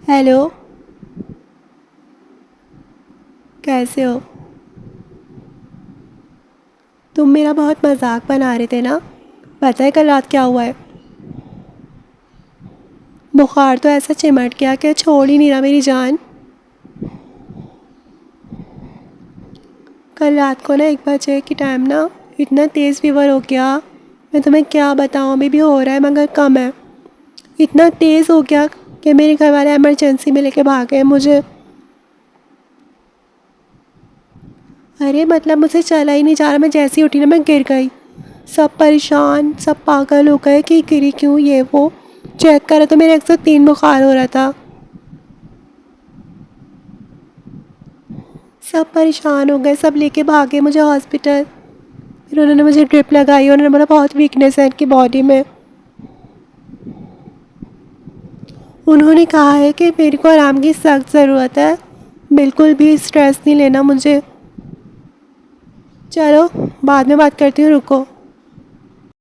Hello. कैसे हो? तुम मेरा बहुत मजाक बना रहे थे ना। पता है कल रात क्या हुआ है? बुखार तो ऐसा चिमट गया कि छोड़ ही नहीं रहा मेरी जान। कल रात को ना 1 बजे की टाइम ना इतना तेज़ फीवर हो गया। मैं तुम्हें क्या बताऊँ, अभी भी हो रहा है मगर कम है। इतना तेज़ हो गया कि मेरे घर वाले इमरजेंसी में लेके भाग गए मुझे। अरे मतलब मुझसे चला ही नहीं जा रहा, मैं जैसी उठी ना मैं गिर गई। सब परेशान, सब पागल हो गए कि गिरी क्यों, ये वो। चेक करा तो मेरे 103 बुखार हो रहा था। सब परेशान हो गए, सब लेके भागे मुझे हॉस्पिटल। फिर उन्होंने मुझे ड्रिप लगाई, उन्होंने बोला बहुत वीकनेस है इनकी बॉडी में। उन्होंने कहा है कि मेरे को आराम की सख्त ज़रूरत है, बिल्कुल भी स्ट्रेस नहीं लेना मुझे। चलो बाद में बात करती हूँ, रुको।